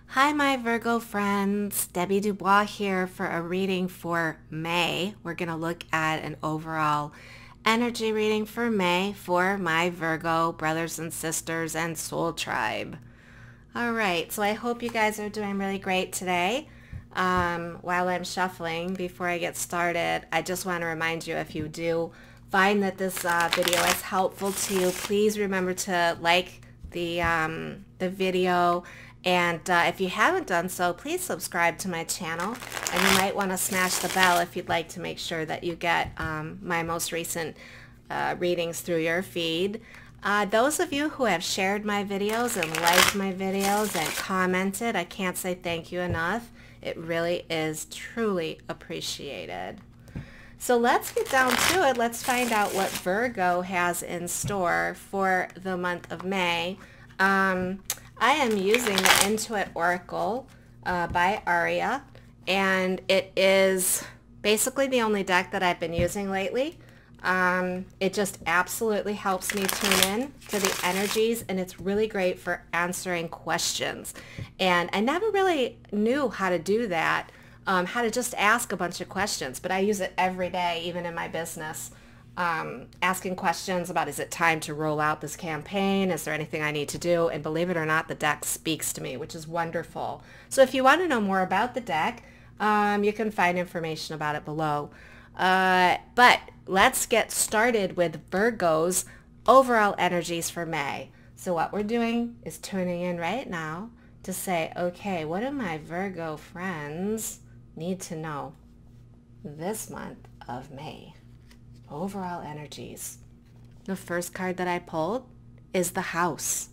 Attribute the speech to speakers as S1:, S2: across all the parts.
S1: Hi, my Virgo friends. Debbie Dubois here for a reading for May. We're going to look at an overall energy reading for May for my Virgo brothers and sisters and soul tribe. All right, so I hope you guys are doing really great today. While I'm shuffling, before I get started, I just want to remind you, if you do find that this video is helpful to you, please remember to like the video. And if you haven't done so, please subscribe to my channel. And you might want to smash the bell if you'd like to make sure that you get my most recent readings through your feed. Those of you who have shared my videos and liked my videos and commented, I can't say thank you enough. It really is truly appreciated. So let's get down to it. Let's find out what Virgo has in store for the month of May. I am using the Intuit Oracle by Aria, and it is basically the only deck that I've been using lately. It just absolutely helps me tune in to the energies, and it's really great for answering questions. And I never really knew how to do that, how to just ask a bunch of questions, but I use it every day, even in my business. Asking questions about, is it time to roll out this campaign? Is there anything I need to do? And believe it or not, the deck speaks to me, which is wonderful. So if you want to know more about the deck, you can find information about it below. But let's get started with Virgo's overall energies for May. So what we're doing is tuning in right now to say, okay, what do my Virgo friends need to know this month of May? Overall energies. The first card that I pulled is the House.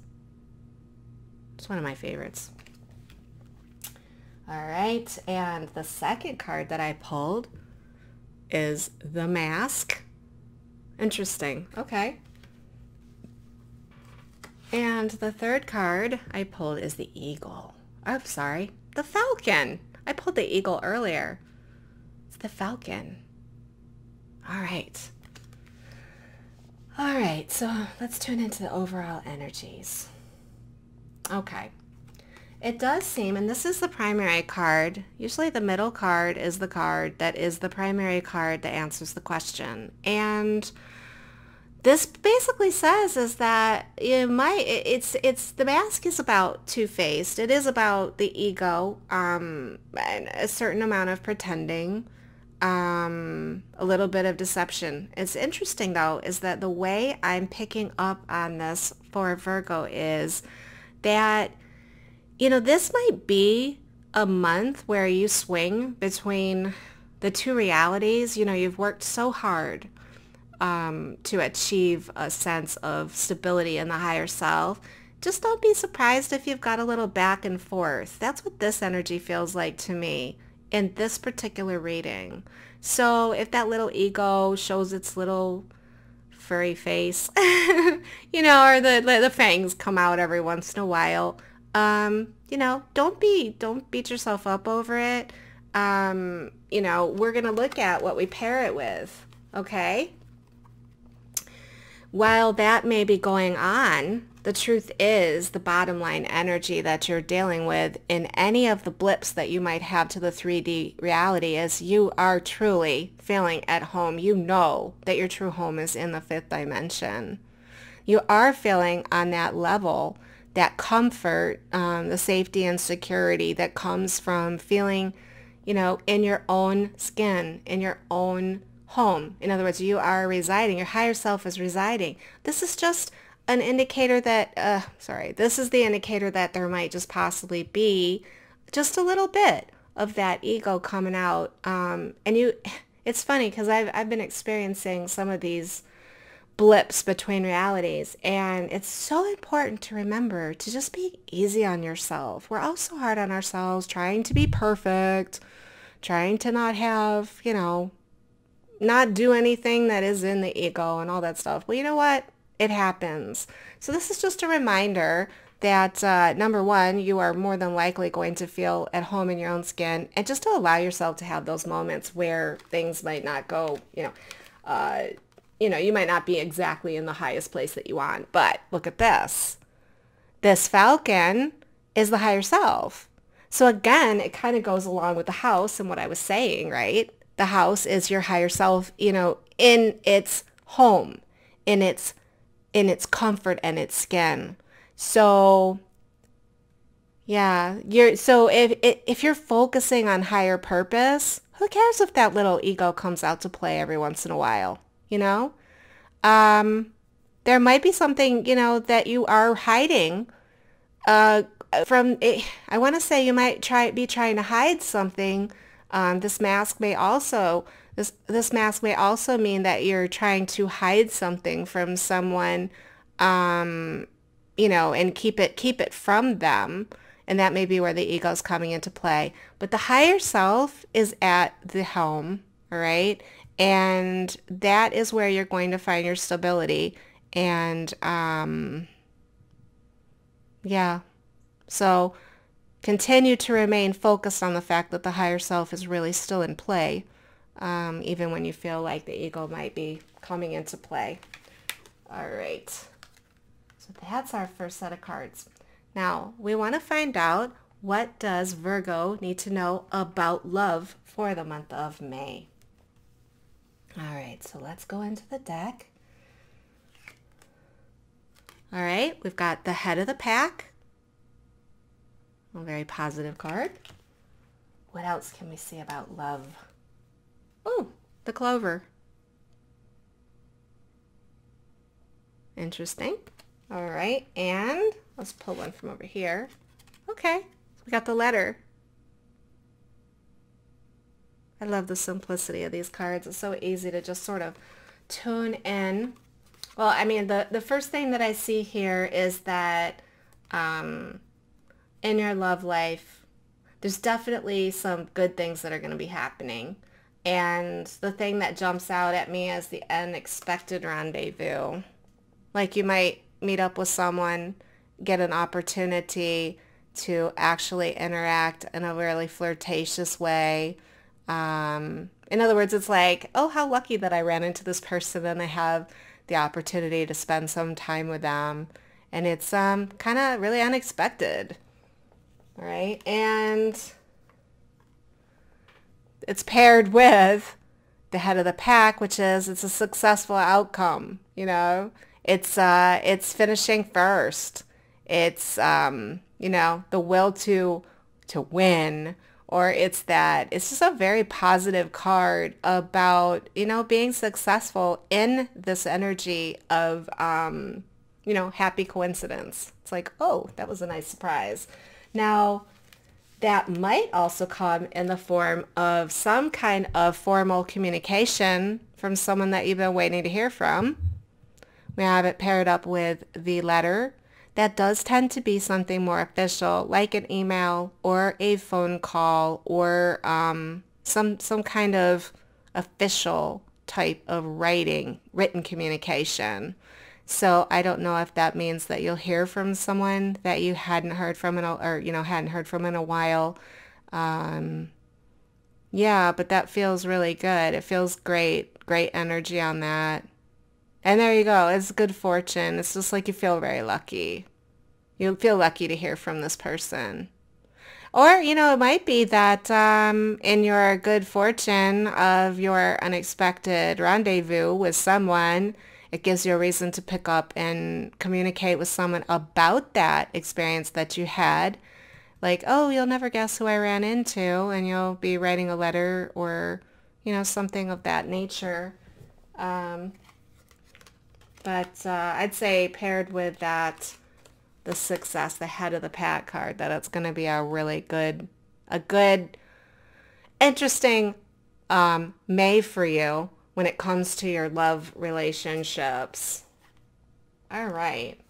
S1: It's one of my favorites. All right, and the second card that I pulled is the Mask. Interesting. Okay. And the third card I pulled is the Eagle. Oh, sorry, the Falcon. I pulled the Eagle earlier. It's the Falcon. All right. All right, so let's tune into the overall energies. Okay. It does seem, and this is the primary card, usually the middle card is the card that is the primary card that answers the question. And this basically says is that the Mask is about two-faced. It is about the ego, and a certain amount of pretending, a little bit of deception. It's interesting though, is that the way I'm picking up on this for Virgo is that, you know, this might be a month where you swing between the two realities. You know, you've worked so hard to achieve a sense of stability in the higher self. Just don't be surprised if you've got a little back and forth. That's what this energy feels like to me in this particular reading. So if that little ego shows its little furry face, you know, or the fangs come out every once in a while, you know, don't beat yourself up over it. You know, we're going to look at what we pair it with, okay? While that may be going on, the truth is the bottom line energy that you're dealing with in any of the blips that you might have to the 3D reality is you are truly feeling at home. You know that your true home is in the fifth dimension. You are feeling on that level, that comfort, the safety and security that comes from feeling, you know, in your own skin, in your own home. In other words, you are residing, your higher self is residing. This is just an indicator that, this is the indicator that there might just possibly be just a little bit of that ego coming out. And it's funny because I've been experiencing some of these blips between realities, and it's so important to remember to just be easy on yourself. We're all so hard on ourselves, trying to be perfect, trying to not have, you know, not do anything that is in the ego and all that stuff. Well, you know what? It happens. So this is just a reminder that, number one, you are more than likely going to feel at home in your own skin, and just to allow yourself to have those moments where things might not go, you know, you might not be exactly in the highest place that you want. But look at this. This Falcon is the higher self. So again, it kind of goes along with the house and what I was saying, right? The house is your higher self, in its home, in its comfort and its skin. So yeah, if you're focusing on higher purpose, who cares if that little ego comes out to play every once in a while, you know? Um, there might be something, that you are hiding uh, from it. I want to say you might be trying to hide something. This mask may also mean that you're trying to hide something from someone, and keep it from them. And that may be where the ego is coming into play. But the higher self is at the home, all right? And that is where you're going to find your stability. And yeah, so continue to remain focused on the fact that the higher self is really still in play, even when you feel like the ego might be coming into play. All right. So that's our first set of cards. Now, we want to find out, what does Virgo need to know about love for the month of May? All right, so let's go into the deck. All right, we've got the head of the pack. A very positive card. What else can we see about love? Oh, the clover. Interesting. All right, and let's pull one from over here. Okay, so we got the letter. I love the simplicity of these cards. It's so easy to just sort of tune in. Well, I mean, the first thing that I see here is that in your love life, there's definitely some good things that are going to be happening. And the thing that jumps out at me is the unexpected rendezvous. Like you might meet up with someone, get an opportunity to actually interact in a really flirtatious way. In other words, it's like, oh, how lucky that I ran into this person and I have the opportunity to spend some time with them. And it's kind of really unexpected. All right. And it's paired with the head of the pack, which is it's a successful outcome, It's finishing first. It's the will to win, or it's just a very positive card about, being successful in this energy of happy coincidence. It's like, oh, that was a nice surprise. Now, that might also come in the form of some kind of formal communication from someone that you've been waiting to hear from. We have it paired up with the letter. That does tend to be something more official, like an email or a phone call or some kind of official type of written communication. So I don't know if that means that you'll hear from someone that you hadn't heard from in a while. Yeah, but that feels really good. It feels great energy on that. And there you go. It's good fortune. It's just like you feel very lucky. You feel lucky to hear from this person. Or, it might be that in your good fortune of your unexpected rendezvous with someone, it gives you a reason to pick up and communicate with someone about that experience that you had. Like, oh, you'll never guess who I ran into, and you'll be writing a letter or, something of that nature. But I'd say paired with that, the success, the head of the pack card, that it's going to be a really good, interesting May for you when it comes to your love relationships. All right.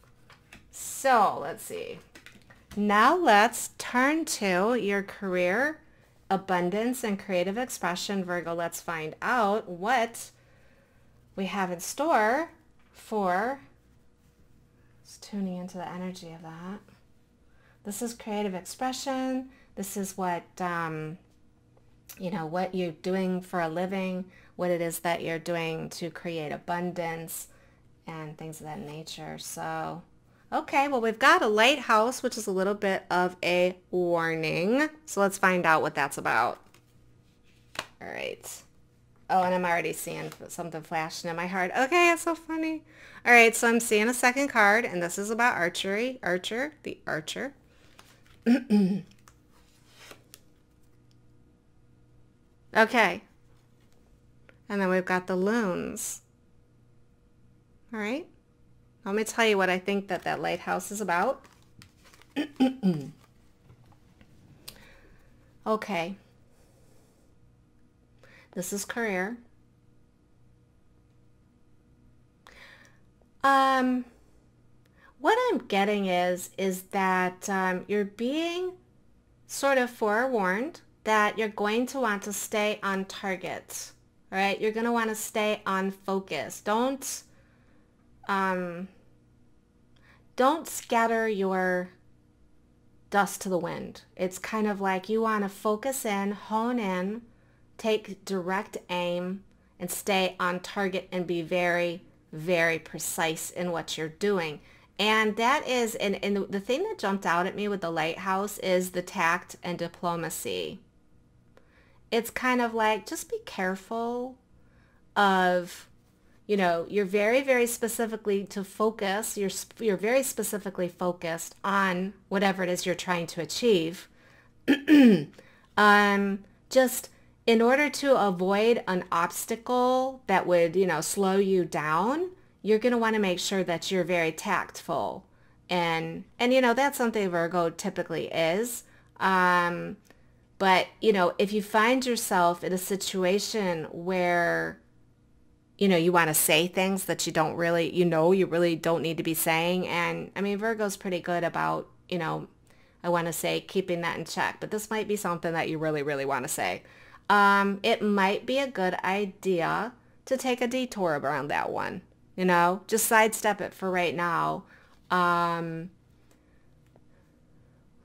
S1: So let's see. Now let's turn to your career, abundance, and creative expression, Virgo. Let's find out what we have in store for, just tuning into the energy of that. This is creative expression. This is what, what you're doing for a living, what it is that you're doing to create abundance and things of that nature. So, Okay, well, we've got a lighthouse, which is a little bit of a warning. So let's find out what that's about. All right. Oh, and I'm already seeing something flashing in my heart. Okay, it's so funny. All right, so I'm seeing a second card, and this is about archery. Archer, the archer. Okay. And then we've got the loons. All right. Let me tell you what I think that lighthouse is about. Okay. This is career. What I'm getting is that you're being sort of forewarned that you're going to want to stay on target. All right. You're going to want to stay on focus. Don't scatter your dust to the wind. It's kind of like you want to focus in, hone in, take direct aim, and stay on target and be very, very precise in what you're doing. And that is, and the thing that jumped out at me with the lighthouse is the tact and diplomacy. It's kind of like, just be careful of, you know, you're very, very specifically to focus. You're very specifically focused on whatever it is you're trying to achieve. Just in order to avoid an obstacle that would, you know, slow you down, you're going to want to make sure that you're very tactful. And you know, that's something Virgo typically is. But, you know, if you find yourself in a situation where, you know, you want to say things that you don't really, you really don't need to be saying. And I mean, Virgo's pretty good about, you know, I want to say keeping that in check, but this might be something that you really, really want to say. It might be a good idea to take a detour around that one, you know, just sidestep it for right now. Let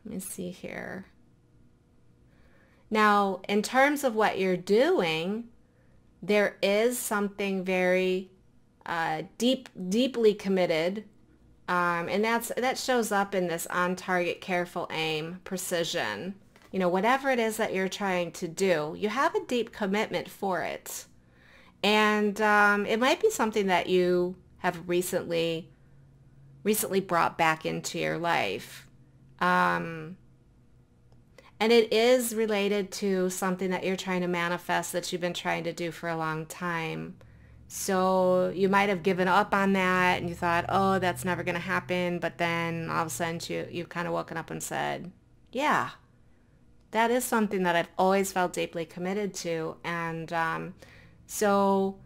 S1: me see here. Now, in terms of what you're doing, there is something very deeply committed, and that shows up in this on target, careful aim, precision. You know, whatever it is that you're trying to do, you have a deep commitment for it. And it might be something that you have recently brought back into your life. And it is related to something that you're trying to manifest that you've been trying to do for a long time. So you might have given up on that and you thought, oh, that's never going to happen. But then all of a sudden you've kind of woken up and said, yeah, that is something that I've always felt deeply committed to. And so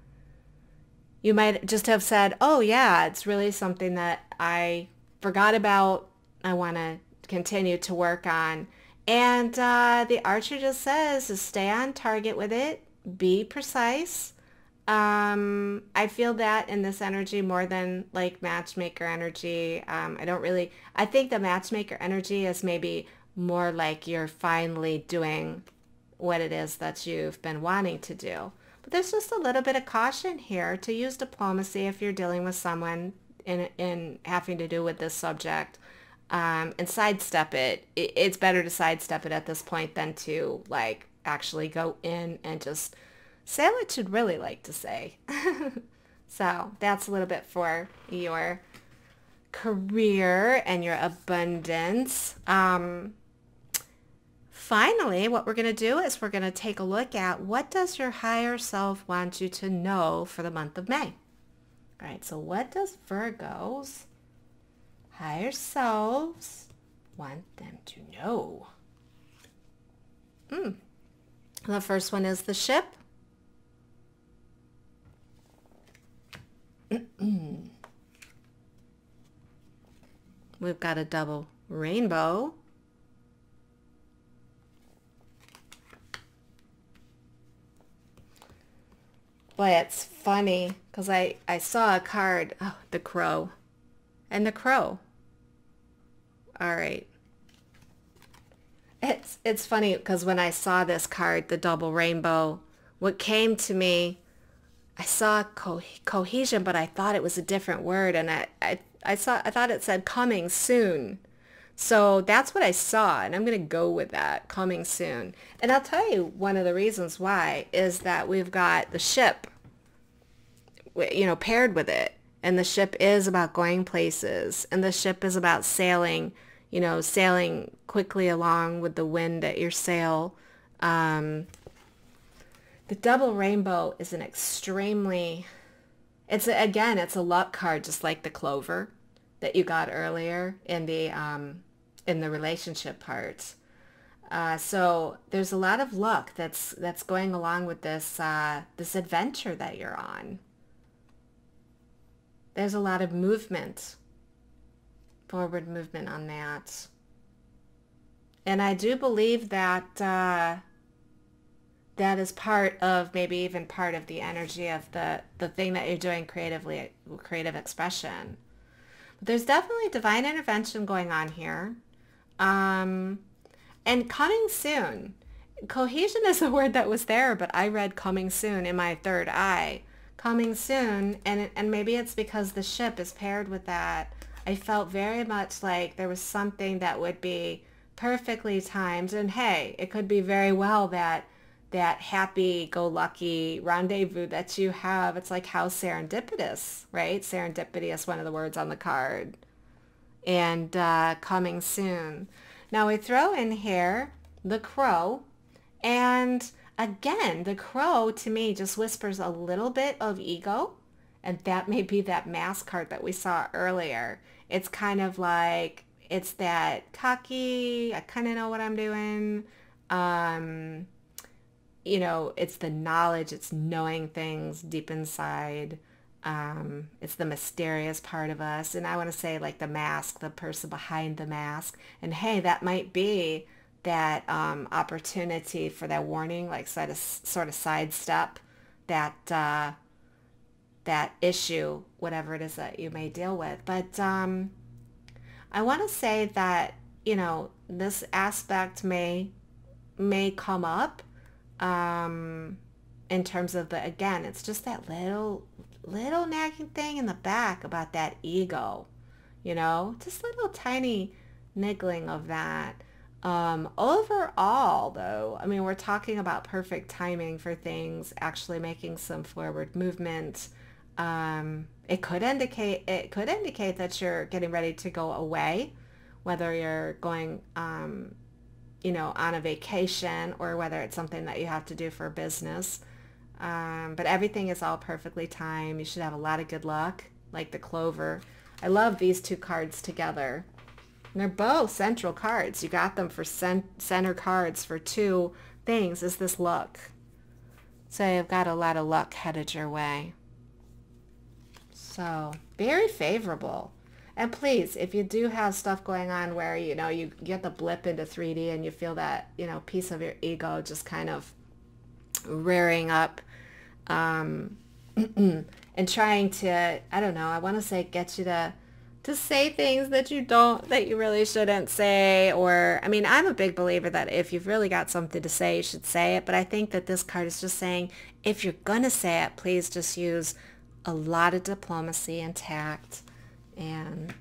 S1: you might just have said, oh, yeah, it's really something that I forgot about. I want to continue to work on. And the archer just says to stay on target with it, be precise. I feel that in this energy more than like matchmaker energy. I think the matchmaker energy is maybe more like you're finally doing what it is that you've been wanting to do. But there's just a little bit of caution here to use diplomacy if you're dealing with someone in having to do with this subject. And sidestep it. It's better to sidestep it at this point than to like actually go in and just say what you'd really like to say. So that's a little bit for your career and your abundance. Finally, what we're going to do is we're going to take a look at what does your higher self want you to know for the month of May. All right, so what does Virgo's higher selves want them to know? The first one is the ship. We've got a double rainbow. Boy, it's funny because I saw a card, oh, the crow, and the crow. All right. It's funny because when I saw this card, the double rainbow, what came to me, I saw cohesion, but I thought it was a different word, and I thought it said coming soon. So that's what I saw, and I'm going to go with that, coming soon. And I'll tell you one of the reasons why is that we've got the ship, paired with it. And the ship is about going places, and the ship is about sailing, sailing quickly along with the wind at your sail. The double rainbow is an extremely, it's a luck card, just like the clover that you got earlier in the relationship part. So there's a lot of luck that's going along with this this adventure that you're on. There's a lot of movement, forward movement on that. And I do believe that that is maybe even part of the energy of the thing that you're doing creatively, creative expression. But there's definitely divine intervention going on here. And coming soon. Cohesion is a word that was there, but I read coming soon in my third eye. Coming soon, and maybe it's because the ship is paired with that. I felt very much like there was something that would be perfectly timed, and hey, it could be very well that happy-go-lucky rendezvous that you have. It's like how serendipitous, right? Serendipity is one of the words on the card. And coming soon. Now we throw in here the crow, and again, the crow to me just whispers a little bit of ego, and that may be that mask card that we saw earlier. It's kind of like, it's that cocky, I kind of know what I'm doing. It's the knowledge, it's knowing things deep inside. It's the mysterious part of us. And I want to say like the mask, the person behind the mask. And hey, that might be that opportunity for that warning, like sort of sidestep that issue, whatever it is that you may deal with. But I want to say that this aspect may come up in terms of again, it's just that little nagging thing in the back about that ego, just little tiny niggling of that. Overall, though, I mean, we're talking about perfect timing for things actually making some forward movement. It could indicate that you're getting ready to go away, whether you're going, on a vacation, or whether it's something that you have to do for business. But everything is all perfectly timed. You should have a lot of good luck, like the clover. I love these two cards together. And they're both central cards. You got them for center cards for two things, is this luck. So you've got a lot of luck headed your way. So very favorable. And please, if you do have stuff going on where, you get the blip into 3D and you feel that, piece of your ego just kind of rearing up, and trying to, I don't know, I want to say get you to say things that you really shouldn't say. Or, I mean, I'm a big believer that if you've really got something to say, you should say it. But I think that this card is just saying, if you're going to say it, please just use a lot of diplomacy and tact. And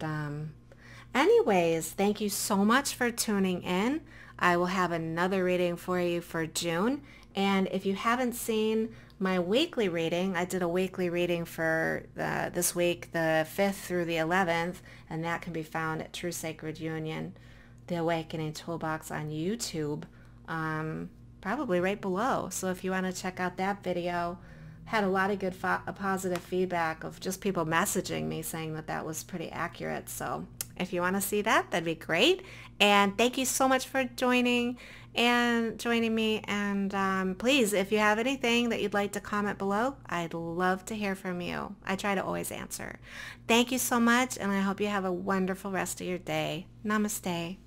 S1: anyways, thank you so much for tuning in. I will have another reading for you for June. And if you haven't seen my weekly reading, I did a weekly reading for this week, the 5th through the 11th, and that can be found at True Sacred Union, The Awakening Toolbox on YouTube, probably right below. So if you want to check out that video, had a lot of good positive feedback of just people messaging me saying that was pretty accurate. So if you want to see that, that'd be great. And thank you so much for joining me. And please, if you have anything that you'd like to comment below, I'd love to hear from you. I try to always answer. Thank you so much, and I hope you have a wonderful rest of your day. Namaste.